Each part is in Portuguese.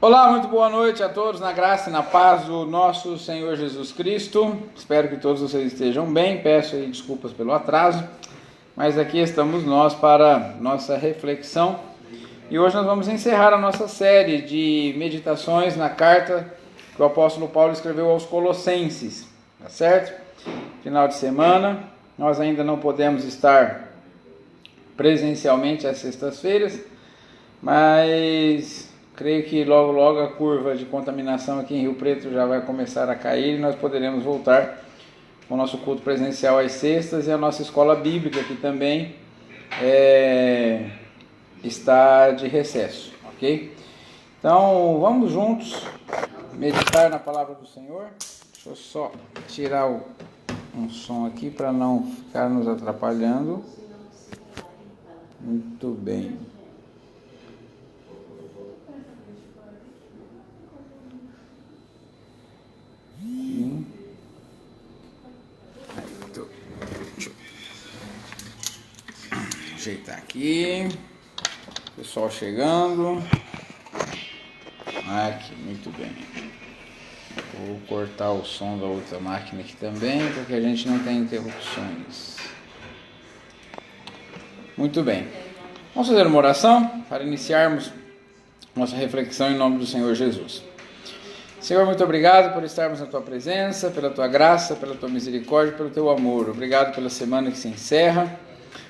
Olá, muito boa noite a todos, na graça e na paz do nosso Senhor Jesus Cristo. Espero que todos vocês estejam bem, peço aí desculpas pelo atraso, mas aqui estamos nós para nossa reflexão. E hoje nós vamos encerrar a nossa série de meditações na carta que o apóstolo Paulo escreveu aos Colossenses, tá certo? Final de semana, nós ainda não podemos estar presencialmente às sextas-feiras, mas creio que logo a curva de contaminação aqui em Rio Preto já vai começar a cair e nós poderemos voltar com o nosso culto presencial às sextas e a nossa escola bíblica que também está de recesso, ok? Então vamos juntos meditar na palavra do Senhor. Deixa eu só tirar um som aqui para não ficar nos atrapalhando. Muito bem. Deixa eu ajeitar aqui. Pessoal chegando. Aqui, muito bem. Vou cortar o som da outra máquina aqui também, porque a gente não tem interrupções. Muito bem. Vamos fazer uma oração para iniciarmos nossa reflexão em nome do Senhor Jesus. Senhor, muito obrigado por estarmos na Tua presença, pela Tua graça, pela Tua misericórdia, pelo Teu amor. Obrigado pela semana que se encerra.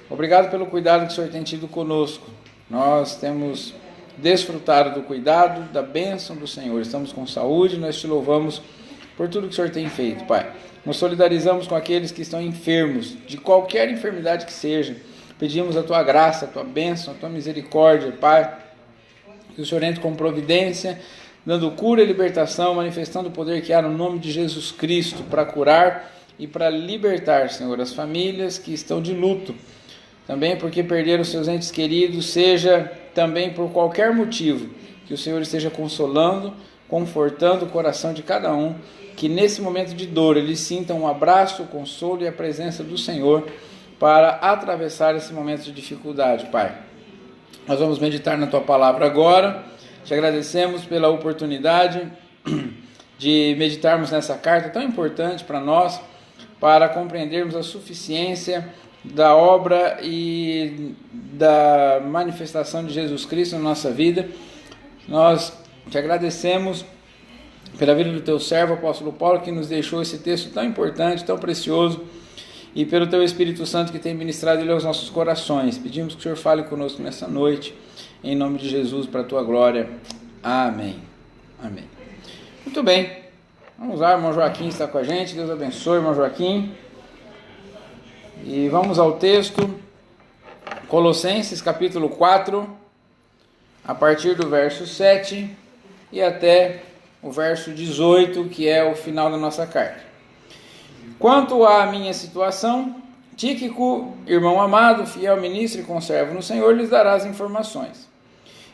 Obrigado pelo cuidado que o Senhor tem tido conosco. Nós temos desfrutado do cuidado, da bênção do Senhor. Estamos com saúde, nós Te louvamos por tudo que o Senhor tem feito, Pai. Nos solidarizamos com aqueles que estão enfermos, de qualquer enfermidade que seja. Pedimos a Tua graça, a Tua bênção, a Tua misericórdia, Pai. Que o Senhor entre com providência, dando cura e libertação, manifestando o poder que há no nome de Jesus Cristo para curar e para libertar, Senhor, as famílias que estão de luto, também porque perderam seus entes queridos, seja também por qualquer motivo, que o Senhor esteja consolando, confortando o coração de cada um, que nesse momento de dor eles sintam um abraço, o consolo e a presença do Senhor para atravessar esse momento de dificuldade, Pai. Nós vamos meditar na Tua palavra agora. Te agradecemos pela oportunidade de meditarmos nessa carta tão importante para nós, para compreendermos a suficiência da obra e da manifestação de Jesus Cristo na nossa vida. Nós te agradecemos pela vida do Teu servo, o apóstolo Paulo, que nos deixou esse texto tão importante, tão precioso, e pelo Teu Espírito Santo que tem ministrado ele aos nossos corações. Pedimos que o Senhor fale conosco nessa noite, em nome de Jesus, para a Tua glória. Amém. Amém. Muito bem. Vamos lá, irmão Joaquim está com a gente. Deus abençoe, irmão Joaquim. E vamos ao texto. Colossenses, capítulo 4, a partir do verso 7 e até o verso 18, que é o final da nossa carta. Quanto à minha situação, Tíquico, irmão amado, fiel ministro e conservo no Senhor, lhes dará as informações.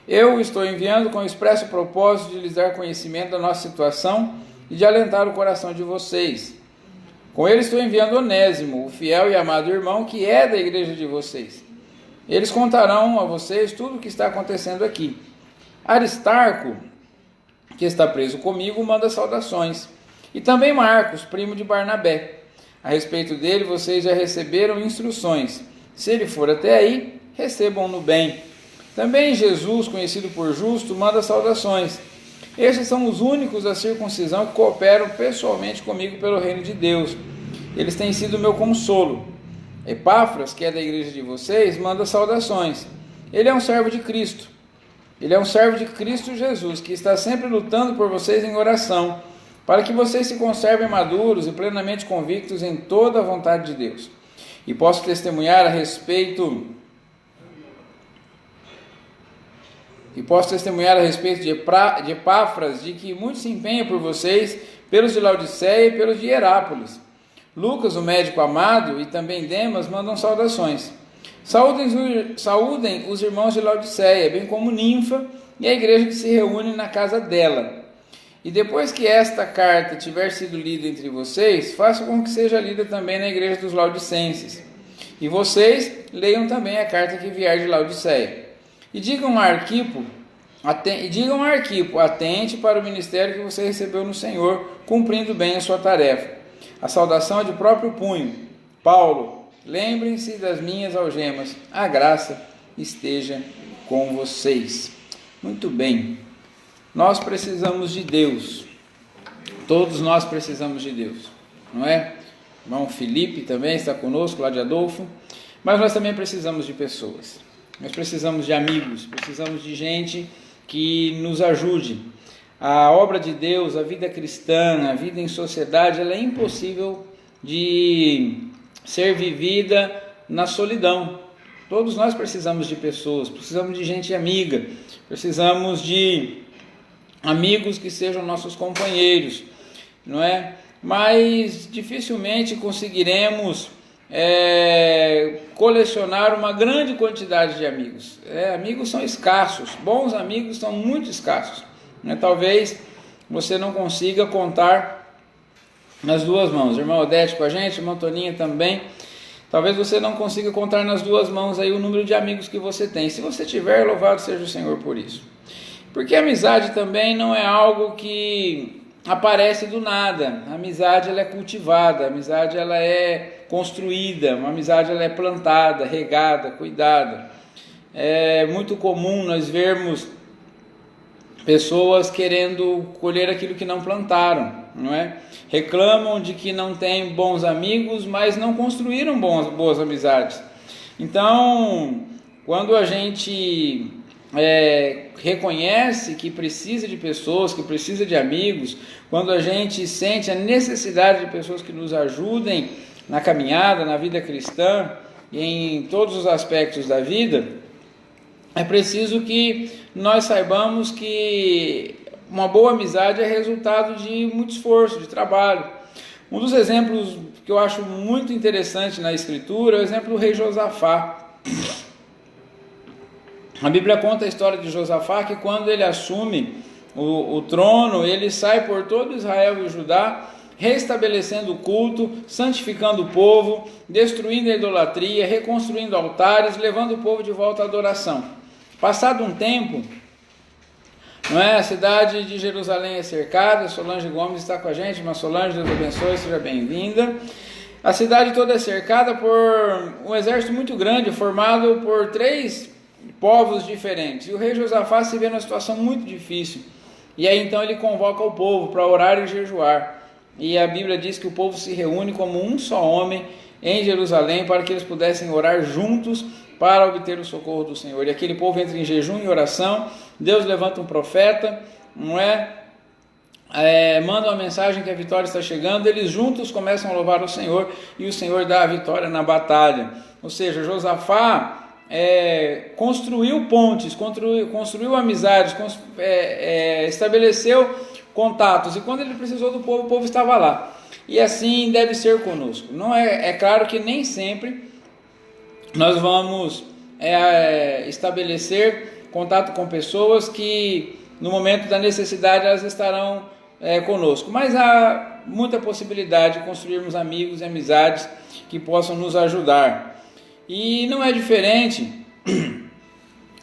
Eu estou enviando com o expresso propósito de lhes dar conhecimento da nossa situação e de alentar o coração de vocês. Com ele estou enviando Onésimo, o fiel e amado irmão que é da igreja de vocês. Eles contarão a vocês tudo o que está acontecendo aqui. Aristarco, que está preso comigo, manda saudações. E também Marcos, primo de Barnabé. A respeito dele, vocês já receberam instruções. Se ele for até aí, recebam-no bem. Também Jesus, conhecido por justo, manda saudações. Estes são os únicos da circuncisão que cooperam pessoalmente comigo pelo reino de Deus. Eles têm sido meu consolo. Epáfras, que é da igreja de vocês, manda saudações. Ele é um servo de Cristo. Ele é um servo de Cristo Jesus, que está sempre lutando por vocês em oração, para que vocês se conservem maduros e plenamente convictos em toda a vontade de Deus. E posso testemunhar a respeito de Epáfras, de que muito se empenha por vocês, pelos de Laodiceia e pelos de Hierápolis. Lucas, o médico amado, e também Demas mandam saudações. Saúdem os irmãos de Laodiceia, bem como Ninfa e a igreja que se reúne na casa dela. E depois que esta carta tiver sido lida entre vocês, faça com que seja lida também na igreja dos Laodicenses. E vocês leiam também a carta que vier de Laodiceia. E digam a Arquipo E digam a Arquipo, atente para o ministério que você recebeu no Senhor, cumprindo bem a sua tarefa. A saudação é de próprio punho. Paulo, lembrem-se das minhas algemas. A graça esteja com vocês. Muito bem. Nós precisamos de Deus. Todos nós precisamos de Deus, não é? O irmão Felipe também está conosco, lá de Adolfo. Mas nós também precisamos de pessoas. Nós precisamos de amigos, precisamos de gente que nos ajude. A obra de Deus, a vida cristã, a vida em sociedade, ela é impossível de ser vivida na solidão. Todos nós precisamos de pessoas, precisamos de gente amiga, precisamos de amigos que sejam nossos companheiros, não é? Mas dificilmente conseguiremos colecionar uma grande quantidade de amigos. Amigos são escassos, bons amigos são muito escassos, né? Talvez você não consiga contar nas duas mãos. Irmão Odete com a gente, irmão Toninha também. Talvez você não consiga contar nas duas mãos aí o número de amigos que você tem. Se você tiver, louvado seja o Senhor por isso. Porque a amizade também não é algo que aparece do nada. A amizade ela é cultivada, a amizade ela é construída, uma amizade ela é plantada, regada, cuidada. É muito comum nós vermos pessoas querendo colher aquilo que não plantaram, não é? Reclamam de que não têm bons amigos, mas não construíram boas amizades. Então, quando a gente reconhece que precisa de pessoas, que precisa de amigos, quando a gente sente a necessidade de pessoas que nos ajudem na caminhada, na vida cristã e em todos os aspectos da vida, é preciso que nós saibamos que uma boa amizade é resultado de muito esforço, de trabalho. Um dos exemplos que eu acho muito interessante na Escritura é o exemplo do rei Josafá. A Bíblia conta a história de Josafá, que quando ele assume o trono, ele sai por todo Israel e Judá, restabelecendo o culto, santificando o povo, destruindo a idolatria, reconstruindo altares, levando o povo de volta à adoração. Passado um tempo, a cidade de Jerusalém é cercada. Solange Gomes está com a gente, mas Solange, Deus abençoe, seja bem-vinda. A cidade toda é cercada por um exército muito grande, formado por 3 povos diferentes. E o rei Josafá se vê numa situação muito difícil. E aí então ele convoca o povo para orar e jejuar. E a Bíblia diz que o povo se reúne como um só homem em Jerusalém para que eles pudessem orar juntos para obter o socorro do Senhor. E aquele povo entra em jejum e oração. Deus levanta um profeta, manda uma mensagem que a vitória está chegando. Eles juntos começam a louvar o Senhor e o Senhor dá a vitória na batalha. Ou seja, Josafá construiu pontes, construiu amizades, estabeleceu contatos, e quando ele precisou do povo, o povo estava lá. E assim deve ser conosco. Não é claro que nem sempre nós vamos estabelecer contato com pessoas que no momento da necessidade elas estarão conosco, mas há muita possibilidade de construirmos amigos e amizades que possam nos ajudar. E não é diferente,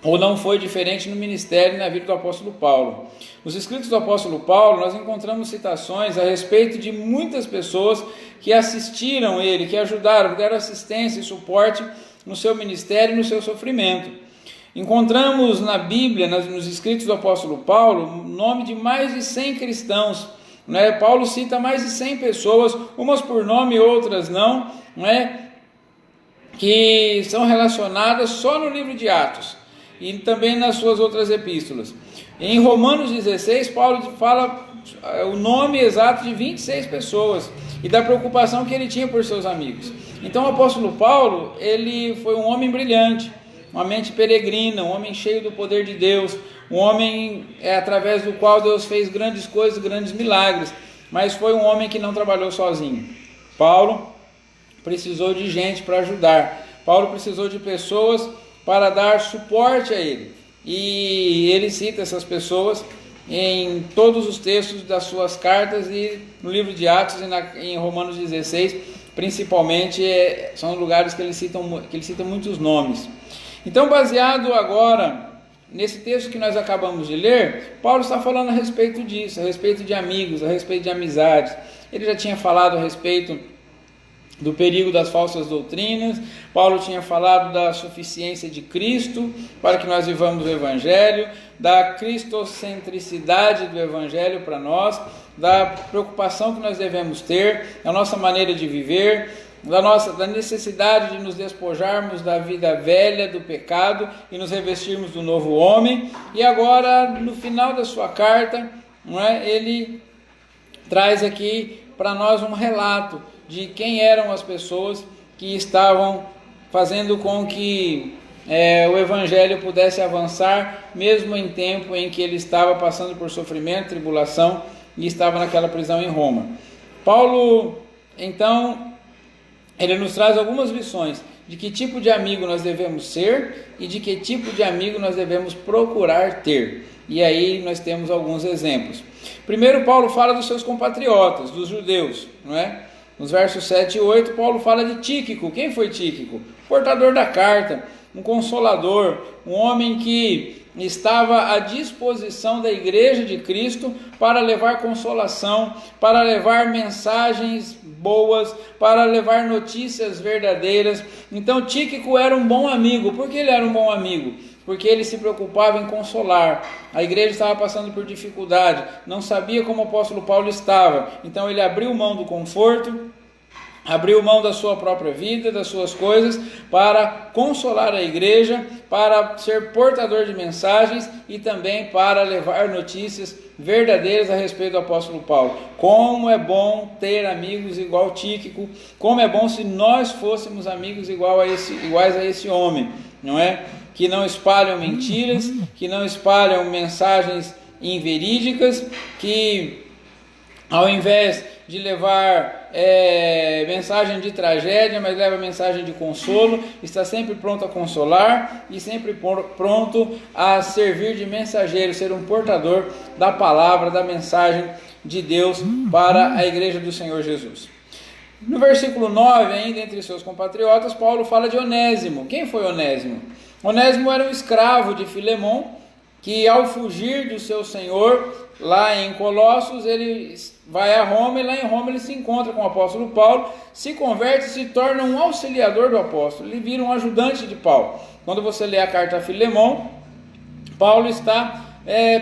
ou não foi diferente no ministério e na vida do apóstolo Paulo. Nos escritos do apóstolo Paulo, nós encontramos citações a respeito de muitas pessoas que assistiram ele, que ajudaram, que deram assistência e suporte no seu ministério e no seu sofrimento. Encontramos na Bíblia, nos escritos do apóstolo Paulo, o nome de mais de 100 cristãos. Paulo cita mais de 100 pessoas, umas por nome e outras não, que são relacionadas só no livro de Atos e também nas suas outras epístolas. Em Romanos 16, Paulo fala o nome exato de 26 pessoas e da preocupação que ele tinha por seus amigos. Então o apóstolo Paulo, ele foi um homem brilhante, uma mente peregrina, um homem cheio do poder de Deus, um homem através do qual Deus fez grandes coisas, grandes milagres, mas foi um homem que não trabalhou sozinho. Paulo precisou de gente para ajudar. Paulo precisou de pessoas para dar suporte a ele. E ele cita essas pessoas em todos os textos das suas cartas e no livro de Atos e em Romanos 16, principalmente, são lugares que ele cita muitos nomes. Então, baseado agora nesse texto que nós acabamos de ler, Paulo está falando a respeito disso, a respeito de amigos, a respeito de amizades. Ele já tinha falado a respeito do perigo das falsas doutrinas. Paulo tinha falado da suficiência de Cristo para que nós vivamos o Evangelho, da cristocentricidade do Evangelho para nós, da preocupação que nós devemos ter, da nossa maneira de viver, da necessidade de nos despojarmos da vida velha, do pecado e nos revestirmos do novo homem. E agora, no final da sua carta, não é, ele traz aqui para nós um relato de quem eram as pessoas que estavam fazendo com que o Evangelho pudesse avançar, mesmo em tempo em que ele estava passando por sofrimento, tribulação, e estava naquela prisão em Roma. Paulo, então, ele nos traz algumas lições de que tipo de amigo nós devemos ser e de que tipo de amigo nós devemos procurar ter. E aí nós temos alguns exemplos. Primeiro, Paulo fala dos seus compatriotas, dos judeus, não é? Nos versos 7 e 8, Paulo fala de Tíquico. Quem foi Tíquico? Portador da carta, um consolador, um homem que estava à disposição da igreja de Cristo para levar consolação, para levar mensagens boas, para levar notícias verdadeiras. Então Tíquico era um bom amigo. Por que ele era um bom amigo? Porque ele se preocupava em consolar. A igreja estava passando por dificuldade, não sabia como o apóstolo Paulo estava, então ele abriu mão do conforto, abriu mão da sua própria vida, das suas coisas, para consolar a igreja, para ser portador de mensagens e também para levar notícias verdadeiras a respeito do apóstolo Paulo. Como é bom ter amigos igual Tíquico, como é bom se nós fôssemos amigos iguais a esse homem, não é? Que não espalham mentiras, que não espalham mensagens inverídicas, que ao invés de levar mensagem de tragédia, mas leva mensagem de consolo, está sempre pronto a consolar e sempre pronto a servir de mensageiro, ser um portador da palavra, da mensagem de Deus para a igreja do Senhor Jesus. No versículo 9, ainda entre seus compatriotas, Paulo fala de Onésimo. Quem foi Onésimo? Onésimo era um escravo de Filemon, que ao fugir do seu senhor, lá em Colossos, ele vai a Roma, e lá em Roma ele se encontra com o apóstolo Paulo, se converte e se torna um auxiliador do apóstolo, ele vira um ajudante de Paulo. Quando você lê a carta a Filemon, Paulo está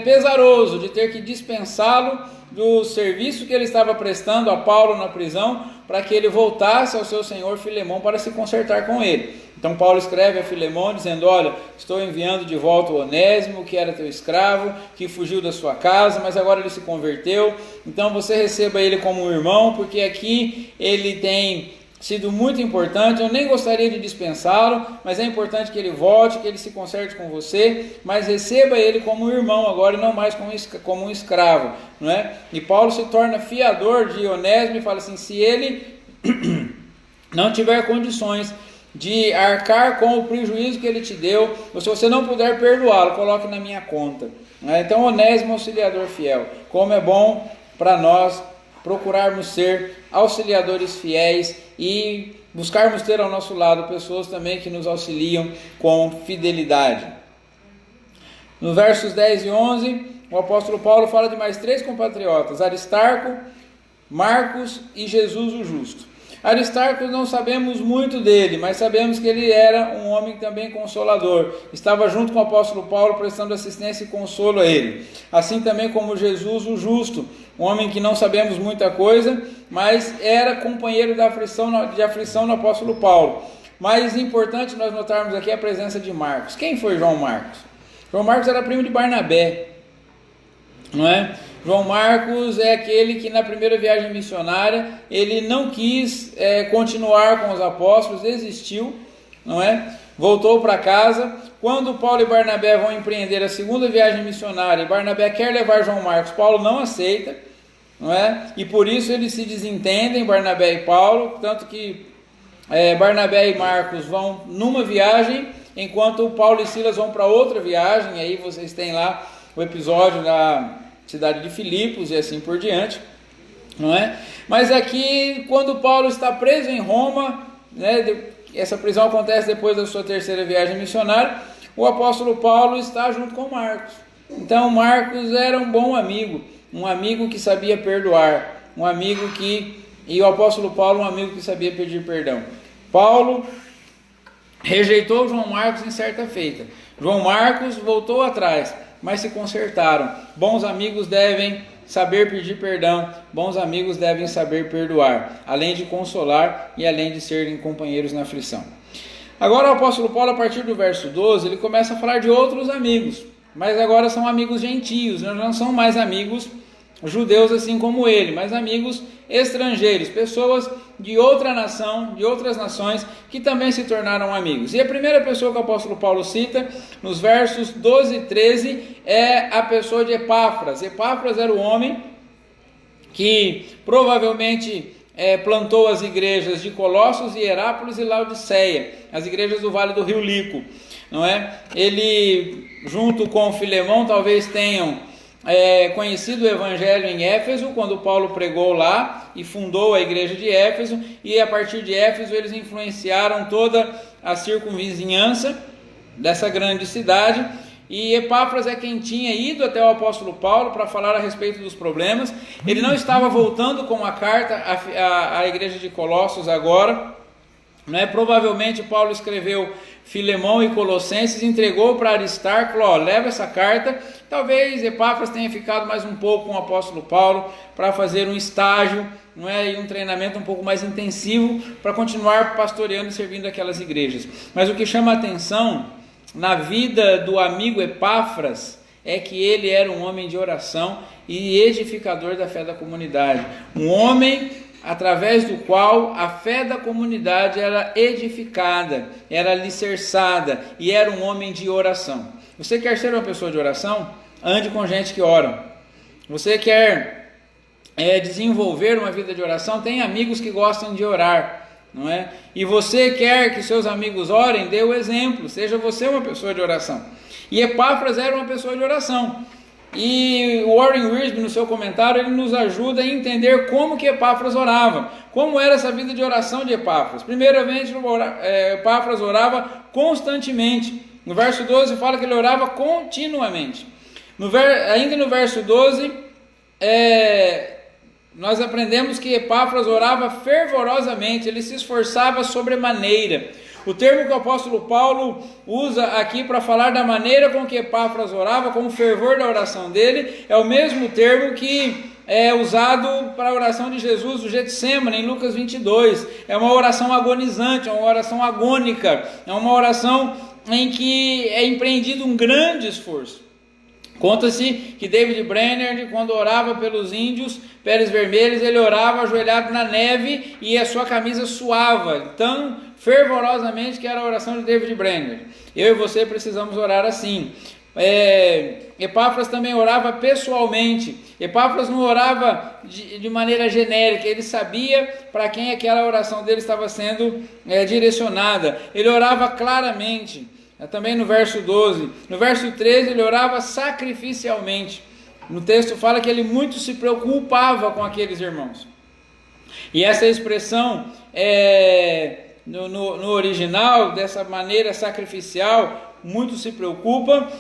pesaroso de ter que dispensá-lo do serviço que ele estava prestando a Paulo na prisão, para que ele voltasse ao seu senhor Filemon para se consertar com ele. Então Paulo escreve a Filemon dizendo: olha, estou enviando de volta o Onésimo, que era teu escravo, que fugiu da sua casa, mas agora ele se converteu, então você receba ele como um irmão, porque aqui ele tem sido muito importante. Eu nem gostaria de dispensá-lo, mas é importante que ele volte, que ele se conserte com você, mas receba ele como um irmão agora e não mais como um escravo, não é? E Paulo se torna fiador de Onésimo e fala assim: se ele não tiver condições de arcar com o prejuízo que ele te deu, ou se você não puder perdoá-lo, coloque na minha conta. Então Onésimo, auxiliador fiel. Como é bom para nós procurarmos ser auxiliadores fiéis e buscarmos ter ao nosso lado pessoas também que nos auxiliam com fidelidade. Nos versos 10 e 11, o apóstolo Paulo fala de mais 3 compatriotas: Aristarco, Marcos e Jesus o Justo. Aristarco não sabemos muito dele, mas sabemos que ele era um homem também consolador. Estava junto com o apóstolo Paulo prestando assistência e consolo a ele. Assim também como Jesus o Justo, um homem que não sabemos muita coisa, mas era companheiro de aflição no apóstolo Paulo. Mais importante nós notarmos aqui a presença de Marcos. Quem foi João Marcos? João Marcos era primo de Barnabé, não é? João Marcos é aquele que na primeira viagem missionária, ele não quis continuar com os apóstolos, desistiu, não é? Voltou para casa. Quando Paulo e Barnabé vão empreender a segunda viagem missionária, e Barnabé quer levar João Marcos, Paulo não aceita, não é? E por isso eles se desentendem, Barnabé e Paulo, tanto que Barnabé e Marcos vão numa viagem, enquanto Paulo e Silas vão para outra viagem. Aí vocês têm lá o episódio da cidade de Filipos e assim por diante, não é? Mas aqui, quando Paulo está preso em Roma, né, essa prisão acontece depois da sua terceira viagem missionária, o apóstolo Paulo está junto com Marcos. Então Marcos era um bom amigo, um amigo que sabia perdoar, e o apóstolo Paulo, um amigo que sabia pedir perdão. Paulo rejeitou João Marcos em certa feita. João Marcos voltou atrás, mas se consertaram. Bons amigos devem saber pedir perdão, bons amigos devem saber perdoar, além de consolar e além de serem companheiros na aflição. Agora o apóstolo Paulo, a partir do verso 12, ele começa a falar de outros amigos, mas agora são amigos gentios, não são mais amigos judeus assim como ele, mas amigos estrangeiros, pessoas de outra nação, de outras nações, que também se tornaram amigos. E a primeira pessoa que o apóstolo Paulo cita, nos versos 12 e 13, é a pessoa de Epáfras. Epáfras era o homem que provavelmente plantou as igrejas de Colossos, Hierápolis e Laodiceia, as igrejas do Vale do Rio Lico, não é? Ele, junto com Filemão, talvez tenham conhecido o evangelho em Éfeso, quando Paulo pregou lá e fundou a igreja de Éfeso, e a partir de Éfeso eles influenciaram toda a circunvizinhança dessa grande cidade. E Epáfras é quem tinha ido até o apóstolo Paulo para falar a respeito dos problemas. Ele não estava voltando com a carta à igreja de Colossos agora, né? Provavelmente Paulo escreveu Filemão e Colossenses, entregou para Aristarco, falou, leva essa carta. Talvez Epáfras tenha ficado mais um pouco com o apóstolo Paulo para fazer um estágio, não é? E um treinamento um pouco mais intensivo para continuar pastoreando e servindo aquelas igrejas. Mas o que chama a atenção na vida do amigo Epáfras é que ele era um homem de oração e edificador da fé da comunidade. Um homem através do qual a fé da comunidade era edificada, era alicerçada, e era um homem de oração. Você quer ser uma pessoa de oração? Ande com gente que ora. Você quer desenvolver uma vida de oração? Tem amigos que gostam de orar, não é? E você quer que seus amigos orem? Dê o exemplo, seja você uma pessoa de oração. E Epáfras era uma pessoa de oração. E o Warren Wiersbe, no seu comentário, ele nos ajuda a entender como que Epáfras orava, como era essa vida de oração de Epáfras. Primeiramente, Epáfras orava constantemente. No verso 12 fala que ele orava continuamente. Ainda no verso 12, nós aprendemos que Epáfras orava fervorosamente, ele se esforçava sobremaneira. O termo que o apóstolo Paulo usa aqui para falar da maneira com que Epáfras orava, com o fervor da oração dele, é o mesmo termo que é usado para a oração de Jesus do Getsemane, em Lucas 22. É uma oração agonizante, é uma oração agônica, é uma oração em que é empreendido um grande esforço. Conta-se que David Brainerd, quando orava pelos índios peles vermelhos, ele orava ajoelhado na neve e a sua camisa suava tão fervorosamente que era a oração de David Brainerd. Eu e você precisamos orar assim. Epáfras também orava pessoalmente. Epáfras não orava de maneira genérica, ele sabia para quem aquela oração dele estava sendo direcionada. Ele orava claramente. Também no verso 12, no verso 13 ele orava sacrificialmente. No texto fala que ele muito se preocupava com aqueles irmãos. E essa expressão no original, dessa maneira sacrificial, muito se preocupa,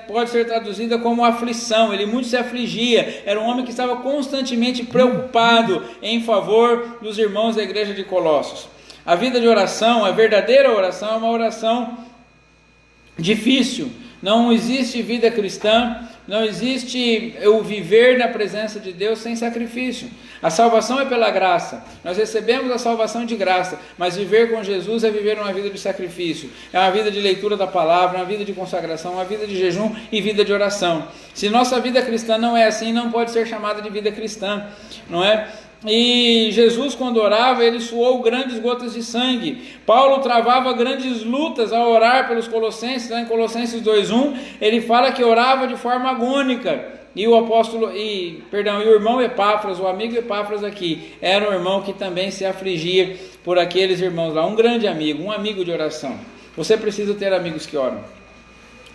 pode ser traduzida como aflição. Ele muito se afligia, era um homem que estava constantemente preocupado em favor dos irmãos da igreja de Colossos. A vida de oração, a verdadeira oração, é uma oração difícil. Não existe vida cristã, não existe o viver na presença de Deus sem sacrifício. A salvação é pela graça, nós recebemos a salvação de graça, mas viver com Jesus é viver uma vida de sacrifício, é uma vida de leitura da palavra, uma vida de consagração, uma vida de jejum e vida de oração. Se nossa vida cristã não é assim, não pode ser chamada de vida cristã, não é? E Jesus, quando orava, ele suou grandes gotas de sangue. Paulo travava grandes lutas ao orar pelos Colossenses. Lá em Colossenses 2:1 ele fala que orava de forma agônica. E o irmão Epáfras, o amigo Epáfras aqui, era um irmão que também se afligia por aqueles irmãos lá. Um grande amigo, um amigo de oração. Você precisa ter amigos que oram,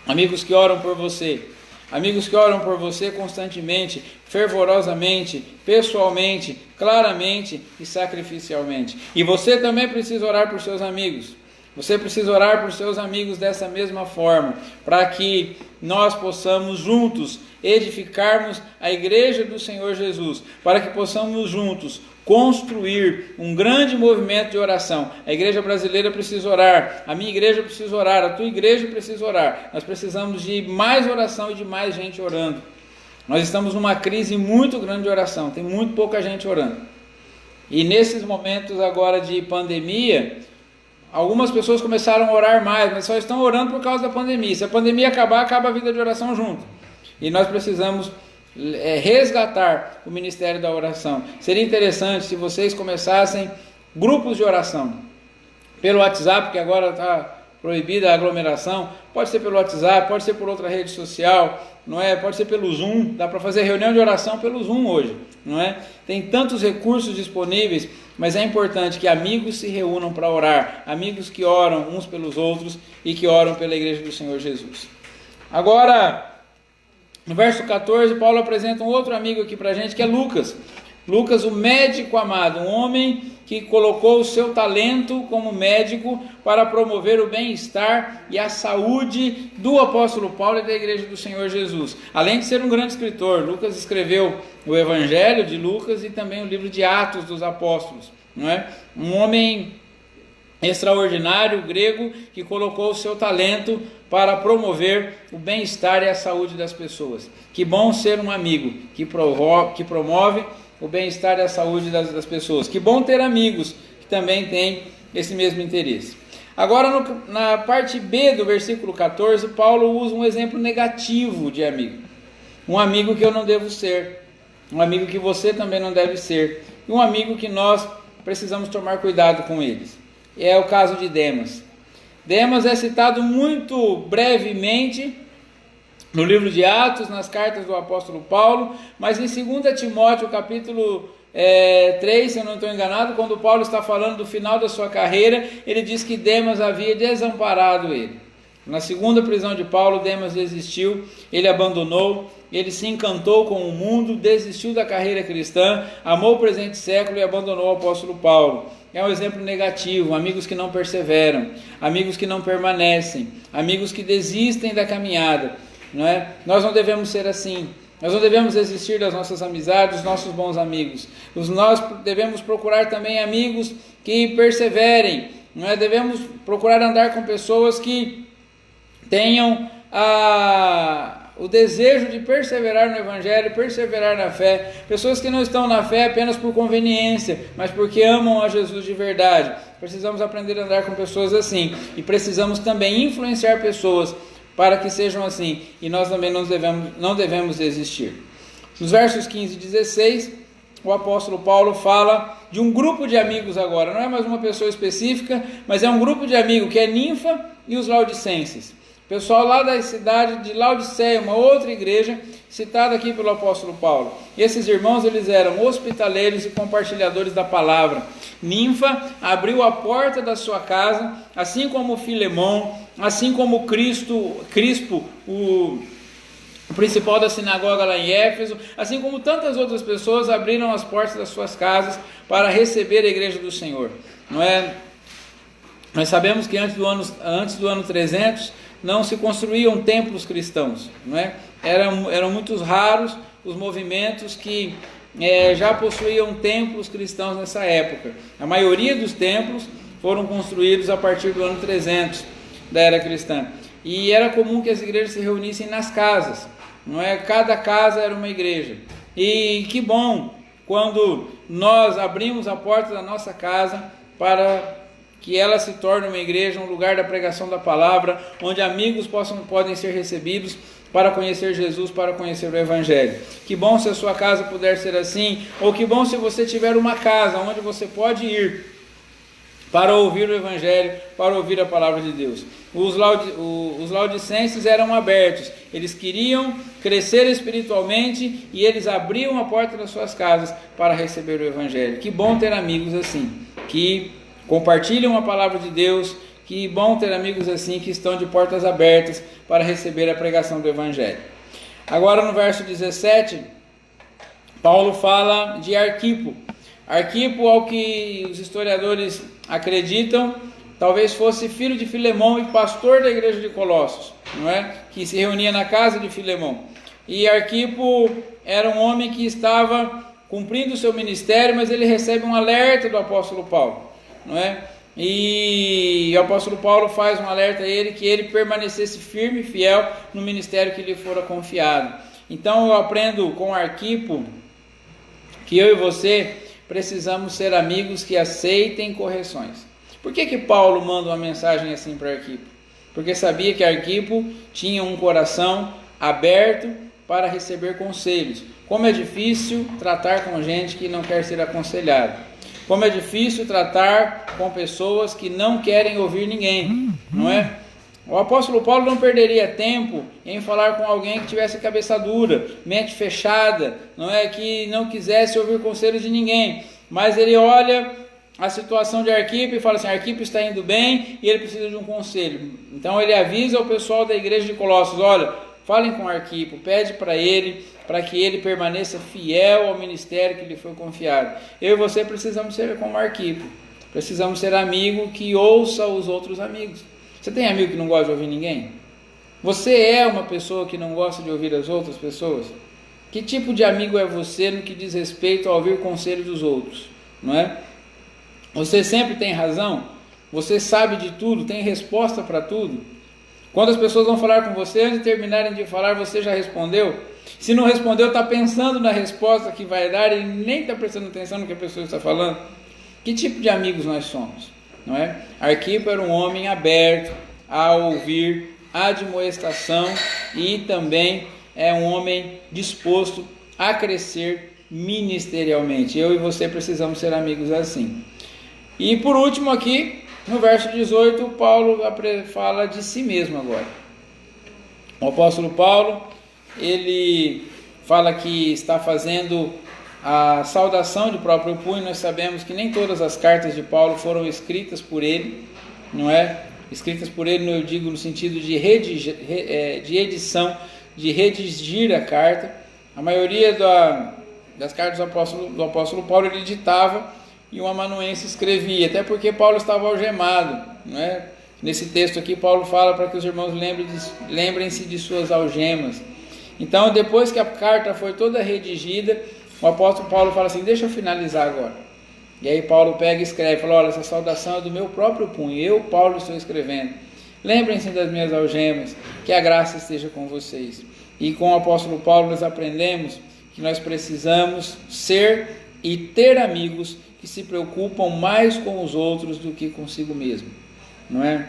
amigos que oram por você, amigos que oram por você constantemente, fervorosamente, pessoalmente, claramente e sacrificialmente. E você também precisa orar por seus amigos. Você precisa orar por seus amigos dessa mesma forma, para que nós possamos juntos edificarmos a igreja do Senhor Jesus, para que possamos juntos construir um grande movimento de oração. A igreja brasileira precisa orar, a minha igreja precisa orar, a tua igreja precisa orar. Nós precisamos de mais oração e de mais gente orando. Nós estamos numa crise muito grande de oração, tem muito pouca gente orando. E nesses momentos agora de pandemia, algumas pessoas começaram a orar mais, mas só estão orando por causa da pandemia. Se a pandemia acabar, acaba a vida de oração junto. E nós precisamos resgatar o ministério da oração. Seria interessante se vocês começassem grupos de oração pelo WhatsApp, que agora está proibida a aglomeração. Pode ser pelo WhatsApp, pode ser por outra rede social, não é? Pode ser pelo Zoom. Dá para fazer reunião de oração pelo Zoom hoje, não é? Tem tantos recursos disponíveis, mas é importante que amigos se reúnam para orar, amigos que oram uns pelos outros e que oram pela igreja do Senhor Jesus. Agora, no verso 14, Paulo apresenta um outro amigo aqui para a gente, que é Lucas. Lucas, o médico amado, um homem que colocou o seu talento como médico para promover o bem-estar e a saúde do apóstolo Paulo e da igreja do Senhor Jesus. Além de ser um grande escritor, Lucas escreveu o Evangelho de Lucas e também o livro de Atos dos Apóstolos, não é? Um homem extraordinário, grego, que colocou o seu talento para promover o bem-estar e a saúde das pessoas. Que bom ser um amigo que promove o bem-estar e a saúde das pessoas. Que bom ter amigos que também têm esse mesmo interesse. Agora, na parte B do versículo 14, Paulo usa um exemplo negativo de amigo. Um amigo que eu não devo ser, um amigo que você também não deve ser, e um amigo que nós precisamos tomar cuidado com eles. É o caso de Demas. Demas é citado muito brevemente no livro de Atos, nas cartas do apóstolo Paulo, mas em 2 Timóteo, capítulo 3, se eu não estou enganado, quando Paulo está falando do final da sua carreira, ele diz que Demas havia desamparado ele. Na segunda prisão de Paulo, Demas desistiu, ele abandonou, ele se encantou com o mundo, desistiu da carreira cristã, amou o presente século e abandonou o apóstolo Paulo. É um exemplo negativo, amigos que não perseveram, amigos que não permanecem, amigos que desistem da caminhada, não é? Nós não devemos ser assim, nós não devemos desistir das nossas amizades, dos nossos bons amigos. Nós devemos procurar também amigos que perseverem, não é? Devemos procurar andar com pessoas que tenham o desejo de perseverar no Evangelho, perseverar na fé, pessoas que não estão na fé apenas por conveniência, mas porque amam a Jesus de verdade. Precisamos aprender a andar com pessoas assim, e precisamos também influenciar pessoas para que sejam assim, e nós também não devemos desistir. Nos versos 15 e 16, o apóstolo Paulo fala de um grupo de amigos agora, não é mais uma pessoa específica, mas é um grupo de amigos, que é Ninfa e os Laodicenses. Pessoal lá da cidade de Laodiceia, uma outra igreja, citada aqui pelo apóstolo Paulo. E esses irmãos, eles eram hospitaleiros e compartilhadores da palavra. Ninfa abriu a porta da sua casa, assim como Filemão, assim como Crispo, o principal da sinagoga lá em Éfeso, assim como tantas outras pessoas abriram as portas das suas casas para receber a igreja do Senhor. Não é? Nós sabemos que antes do ano 300, não se construíam templos cristãos, não é? Eram muito raros os movimentos que já possuíam templos cristãos nessa época. A maioria dos templos foram construídos a partir do ano 300 da era cristã. E era comum que as igrejas se reunissem nas casas, não é? Cada casa era uma igreja. E que bom quando nós abrimos a porta da nossa casa para que ela se torne uma igreja, um lugar da pregação da palavra, onde amigos podem ser recebidos para conhecer Jesus, para conhecer o Evangelho. Que bom se a sua casa puder ser assim, ou que bom se você tiver uma casa onde você pode ir para ouvir o Evangelho, para ouvir a palavra de Deus. Os laodicenses eram abertos, eles queriam crescer espiritualmente e eles abriam a porta das suas casas para receber o Evangelho. Que bom ter amigos assim, que compartilham a palavra de Deus. Que bom ter amigos assim, que estão de portas abertas para receber a pregação do Evangelho. Agora no verso 17, Paulo fala de Arquipo. Arquipo, ao que os historiadores acreditam, talvez fosse filho de Filemão e pastor da igreja de Colossos, não é? Que se reunia na casa de Filemão. E Arquipo era um homem que estava cumprindo o seu ministério, mas ele recebe um alerta do apóstolo Paulo, não é? E o apóstolo Paulo faz um alerta a ele que ele permanecesse firme e fiel no ministério que lhe fora confiado. Então eu aprendo com Arquipo que eu e você precisamos ser amigos que aceitem correções. Por que Paulo manda uma mensagem assim para Arquipo? Porque sabia que Arquipo tinha um coração aberto para receber conselhos. Como é difícil tratar com gente que não quer ser aconselhada. Como é difícil tratar com pessoas que não querem ouvir ninguém, não é? O apóstolo Paulo não perderia tempo em falar com alguém que tivesse cabeça dura, mente fechada, não é, que não quisesse ouvir conselhos de ninguém, mas ele olha a situação de Arquipo e fala assim: Arquipo está indo bem e ele precisa de um conselho. Então ele avisa ao pessoal da igreja de Colossos: olha, falem com Arquipo, pede para ele, para que ele permaneça fiel ao ministério que lhe foi confiado. Eu e você precisamos ser como Arquipo, precisamos ser amigo que ouça os outros amigos. Você tem amigo que não gosta de ouvir ninguém? Você é uma pessoa que não gosta de ouvir as outras pessoas? Que tipo de amigo é você no que diz respeito a ouvir conselho dos outros? Não é? Você sempre tem razão? Você sabe de tudo? Tem resposta para tudo? Quando as pessoas vão falar com você, antes de terminarem de falar, você já respondeu? Se não respondeu, está pensando na resposta que vai dar e nem está prestando atenção no que a pessoa está falando? Que tipo de amigos nós somos? Não é? Arquipo era um homem aberto a ouvir admoestação e também é um homem disposto a crescer ministerialmente. Eu e você precisamos ser amigos assim. E por último aqui, no verso 18, Paulo fala de si mesmo agora. O apóstolo Paulo, ele fala que está fazendo a saudação de próprio punho. Nós sabemos que nem todas as cartas de Paulo foram escritas por ele, não é? Escritas por ele, eu digo no sentido de edição, de redigir a carta. A maioria das cartas do apóstolo Paulo ele ditava e um amanuense escrevia, até porque Paulo estava algemado, não é? Nesse texto aqui Paulo fala para que os irmãos lembrem-se de suas algemas. Então depois que a carta foi toda redigida, o apóstolo Paulo fala assim: deixa eu finalizar agora. E aí Paulo pega e escreve, fala: olha, essa saudação é do meu próprio punho, eu, Paulo, estou escrevendo. Lembrem-se das minhas algemas, que a graça esteja com vocês. E com o apóstolo Paulo nós aprendemos que nós precisamos ser e ter amigos que se preocupam mais com os outros do que consigo mesmo, não é?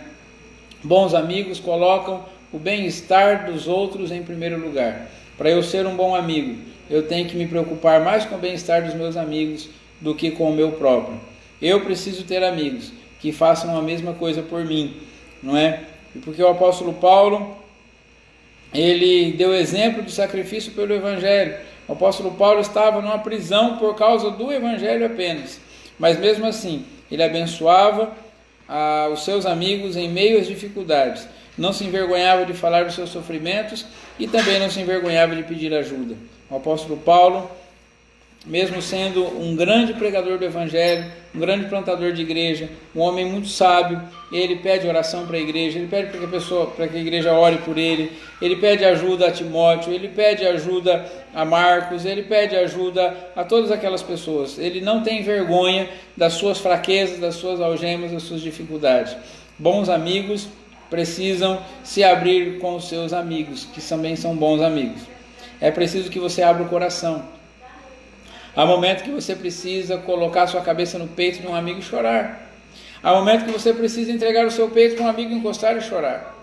Bons amigos colocam o bem-estar dos outros em primeiro lugar. Para eu ser um bom amigo, eu tenho que me preocupar mais com o bem-estar dos meus amigos do que com o meu próprio. Eu preciso ter amigos que façam a mesma coisa por mim, não é? Porque o apóstolo Paulo, ele deu exemplo de sacrifício pelo Evangelho. O apóstolo Paulo estava numa prisão por causa do Evangelho apenas, mas mesmo assim, ele abençoava os seus amigos em meio às dificuldades. Não se envergonhava de falar dos seus sofrimentos e também não se envergonhava de pedir ajuda. O apóstolo Paulo, mesmo sendo um grande pregador do Evangelho, um grande plantador de igreja, um homem muito sábio, ele pede oração para a igreja, ele pede para que a igreja ore por ele, ele pede ajuda a Timóteo, ele pede ajuda a Marcos, ele pede ajuda a todas aquelas pessoas. Ele não tem vergonha das suas fraquezas, das suas algemas, das suas dificuldades. Bons amigos precisam se abrir com os seus amigos, que também são bons amigos. É preciso que você abra o coração. Há momento que você precisa colocar sua cabeça no peito de um amigo e chorar. Há momento que você precisa entregar o seu peito para um amigo encostar e chorar.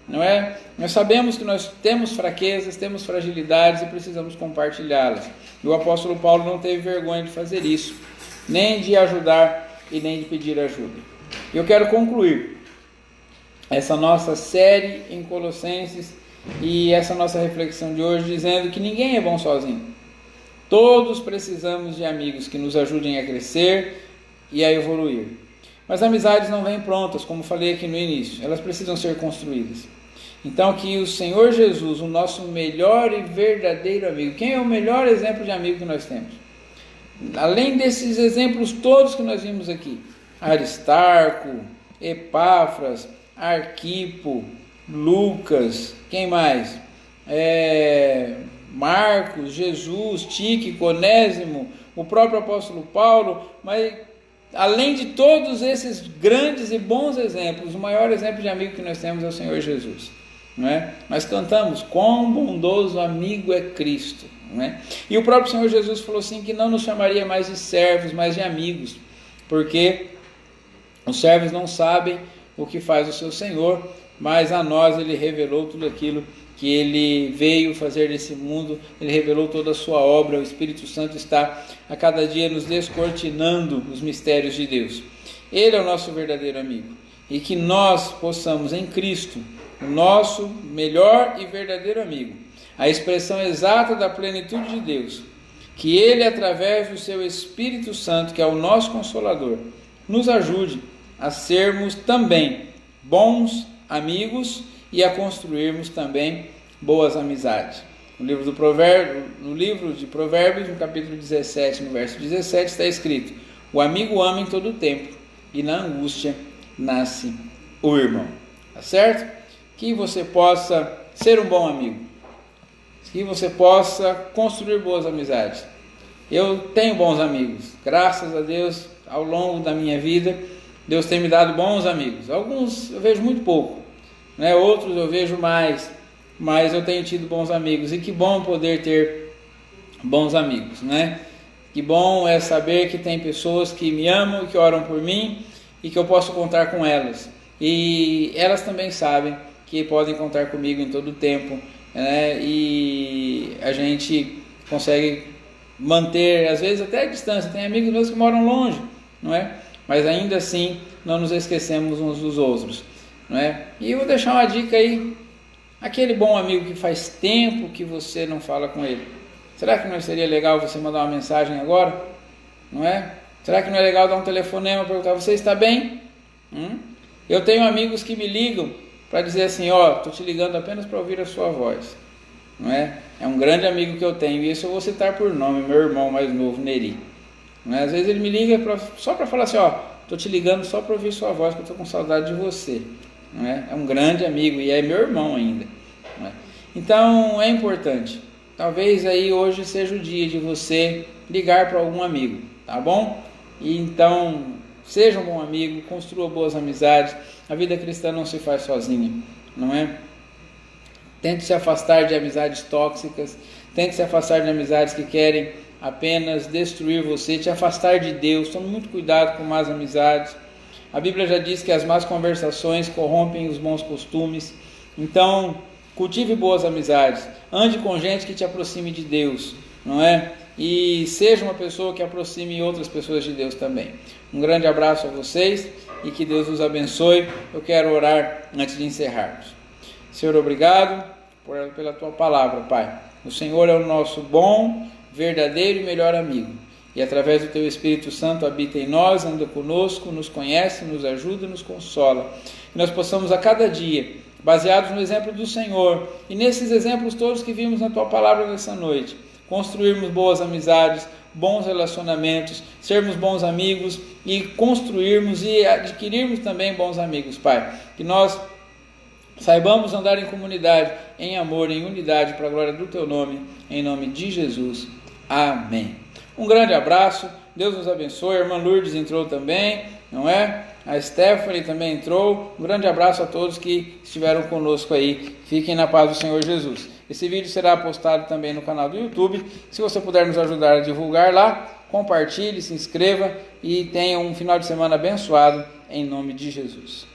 Não é? Nós sabemos que nós temos fraquezas, temos fragilidades e precisamos compartilhá-las. E o apóstolo Paulo não teve vergonha de fazer isso, nem de ajudar e nem de pedir ajuda. Eu quero concluir essa nossa série em Colossenses e essa nossa reflexão de hoje dizendo que ninguém é bom sozinho. Todos precisamos de amigos que nos ajudem a crescer e a evoluir. Mas amizades não vêm prontas, como falei aqui no início. Elas precisam ser construídas. Então que o Senhor Jesus, o nosso melhor e verdadeiro amigo. Quem é o melhor exemplo de amigo que nós temos? Além desses exemplos todos que nós vimos aqui. Aristarco, Epáfras, Arquipo, Lucas, quem mais? Marcos, Jesus, Tíquico, Onésimo, o próprio apóstolo Paulo, mas além de todos esses grandes e bons exemplos, o maior exemplo de amigo que nós temos é o Senhor Jesus, não é? Nós cantamos, quão bondoso amigo é Cristo, não é? E o próprio Senhor Jesus falou assim, que não nos chamaria mais de servos, mas de amigos, porque os servos não sabem o que faz o seu Senhor, mas a nós Ele revelou tudo aquilo que Ele veio fazer nesse mundo, Ele revelou toda a sua obra, o Espírito Santo está a cada dia nos descortinando os mistérios de Deus. Ele é o nosso verdadeiro amigo, e que nós possamos em Cristo, o nosso melhor e verdadeiro amigo, a expressão exata da plenitude de Deus, que Ele, através do seu Espírito Santo, que é o nosso Consolador, nos ajude a sermos também bons amigos e a construirmos também boas amizades. No livro de Provérbios, no capítulo 17, no verso 17, está escrito: o amigo ama em todo o tempo, e na angústia nasce o irmão. Tá certo? Que você possa ser um bom amigo, que você possa construir boas amizades. Eu tenho bons amigos, graças a Deus, ao longo da minha vida, Deus tem me dado bons amigos. Alguns eu vejo muito pouco, né? Outros eu vejo mais, mas eu tenho tido bons amigos, e que bom poder ter bons amigos, né? Que bom é saber que tem pessoas que me amam, que oram por mim, e que eu posso contar com elas, e elas também sabem que podem contar comigo em todo o tempo, né? E a gente consegue manter, às vezes até a distância. Tem amigos meus que moram longe, não é? Mas ainda assim não nos esquecemos uns dos outros, não é? E eu vou deixar uma dica aí, aquele bom amigo que faz tempo que você não fala com ele, será que não seria legal você mandar uma mensagem agora, não é? Será que não é legal dar um telefonema, perguntar, você está bem? Eu tenho amigos que me ligam para dizer assim, estou te ligando apenas para ouvir a sua voz, não é? É um grande amigo que eu tenho, e isso eu vou citar por nome, meu irmão mais novo, Neri. Não é? Às vezes ele me liga só para falar assim, estou te ligando só para ouvir sua voz, que eu estou com saudade de você. Não é? É um grande amigo, e é meu irmão ainda. Não é? Então é importante, talvez aí hoje seja o dia de você ligar para algum amigo, tá bom? E então, seja um bom amigo, construa boas amizades. A vida cristã não se faz sozinha, não é? Tente se afastar de amizades tóxicas, tente se afastar de amizades que querem apenas destruir você, te afastar de Deus. Tome muito cuidado com más amizades. A Bíblia já diz que as más conversações corrompem os bons costumes. Então, cultive boas amizades, ande com gente que te aproxime de Deus, não é? E seja uma pessoa que aproxime outras pessoas de Deus também. Um grande abraço a vocês e que Deus os abençoe. Eu quero orar antes de encerrarmos. Senhor, obrigado pela Tua palavra, Pai. O Senhor é o nosso bom, verdadeiro e melhor amigo. E através do Teu Espírito Santo habita em nós, anda conosco, nos conhece, nos ajuda e nos consola. Que nós possamos a cada dia, baseados no exemplo do Senhor e nesses exemplos todos que vimos na Tua palavra nessa noite, construirmos boas amizades, bons relacionamentos, sermos bons amigos e construirmos e adquirirmos também bons amigos, Pai. Que nós saibamos andar em comunidade, em amor, em unidade, para a glória do Teu nome, em nome de Jesus. Amém. Um grande abraço, Deus nos abençoe. A irmã Lourdes entrou também, não é? A Stephanie também entrou. Um grande abraço a todos que estiveram conosco aí. Fiquem na paz do Senhor Jesus. Esse vídeo será postado também no canal do YouTube. Se você puder nos ajudar a divulgar lá, compartilhe, se inscreva e tenha um final de semana abençoado em nome de Jesus.